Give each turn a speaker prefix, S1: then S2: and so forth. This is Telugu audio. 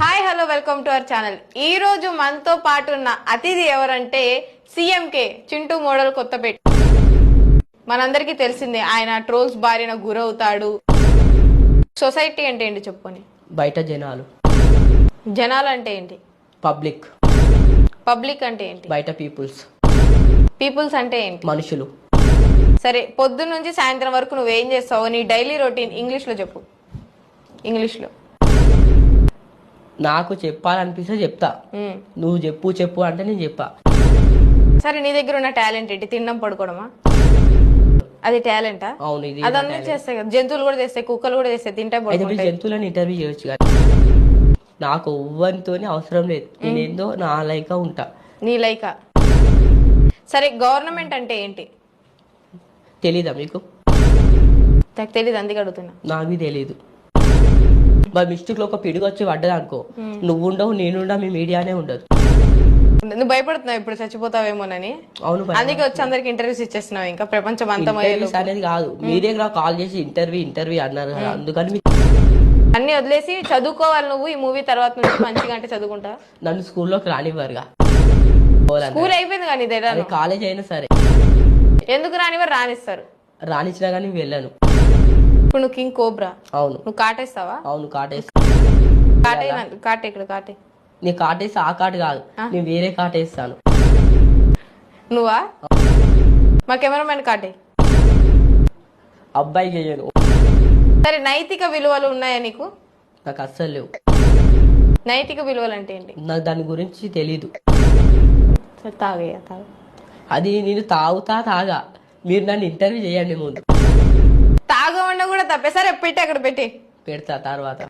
S1: Hi hello welcome to our channel. ఈ రోజు మనతో పాటు ఉన్న అతిథి ఎవరంటే సీఎంకే చింటూ మోడల్ కొత్తపేట. మనందరికీ తెలిసిందే ఆయన ట్రోల్స్ బారిన గురవుతాడు. సొసైటీ అంటే ఏంటి చెప్పుకొని?
S2: బయట జనాలు.
S1: జనాలు అంటే ఏంటి?
S2: పబ్లిక్.
S1: పబ్లిక్ అంటే ఏంటి?
S2: బయట పీపుల్స్.
S1: పీపుల్స్ అంటే ఏంటి?
S2: మనుషులు.
S1: సరే, పొద్దున్న నుంచి సాయంత్రం వరకు నువ్వేం చేస్తావు? నీ డైలీ రొటీన్ ఇంగ్లీష్ లో చెప్పు. ఇంగ్లీష్ లో
S2: నాకు చెప్పాలనిపిస్తే చెప్తా. నువ్వు చెప్పు అంటే నేను చెప్పా.
S1: సరే, నీ దగ్గర ఉన్న టాలెంట్ ఏంటి? తినడం పడుకోవడమా? అది టాలెంటా?
S2: అవును, ఇది
S1: అదంతా చేస్తాయి కదా. జంతువులు కూడా చేస్తాయి, కుక్కలు కూడా చేస్తాయి, తింటే పడుకుంటాయి.
S2: జంతువులను ఇంటర్వ్యూ చేయొచ్చు కదా. నాకు ఎవ్వరితోనే అవసరం లేదు. నేనేందో నా లైకా ఉంటా.
S1: నీ లైకా? సరే, గవర్నమెంట్ అంటే ఏంటి?
S2: తెలీదా మీకు?
S1: నాకు తెలీదు, అందుకే అడుగుతున్నా.
S2: నాకు తెలీదు. మా మిస్టేక్ లో ఒక పిడుగు వచ్చి పడ్డది అనుకో, నువ్వు ఉండవు, నేనుండా, మీ మీడియానే ఉండదు.
S1: నువ్వు భయపడుతున్నావు ఇప్పుడు చచ్చిపోతావేమోనని?
S2: అవును,
S1: అందుకే వచ్చి అందరికి ఇంటర్వ్యూస్ ఇచ్చేస్తున్నావు. ఇంకా ప్రపంచం అంతా
S2: అనేది కాదు, మీరే కాల్ చేసి ఇంటర్వ్యూ అన్నారు కదా, అందుకని
S1: అన్ని వదిలేసి చదువుకోవాలి నువ్వు. ఈ మూవీ తర్వాత నుంచి మంచిగా అంటే చదువుకుంటా.
S2: నన్ను స్కూల్లోకి రానివ్వరుగా.
S1: స్కూల్ అయిపోయింది కానీ
S2: కాలేజ్ అయినా సరే.
S1: ఎందుకు రానివ్వరు? రానిస్తారు.
S2: రానిచ్చినా కానీ వెళ్ళను.
S1: ఇప్పుడు నువ్వు కింగ్ కోబ్రా.
S2: అవును.
S1: నువ్వు కాటేస్తావా?
S2: అవును, కాటేస్తా.
S1: కాటే ఇక్కడ కాటే.
S2: నీ కాటేసి ఆ కాటు కాదు, నేను వేరే కాటేస్తాను.
S1: నువ్వా? మా కెమెరామెన్ కాటే.
S2: అబ్బాయి చేయను.
S1: సరే, నైతిక విలువలు ఉన్నాయా నీకు?
S2: నాకు అస్సలు లేవు.
S1: నైతిక విలువలు అంటే ఏంటి?
S2: నాకు దాని గురించి తెలీదు.
S1: తాగయ్యా తాగ.
S2: అది నేను తాగా. మీరు నన్ను ఇంటర్వ్యూ చేయండి ముందు.
S1: తాగమన్నా కూడా తప్పే. సరే, పెట్టి అక్కడ పెట్టి
S2: పెడతా తర్వాత.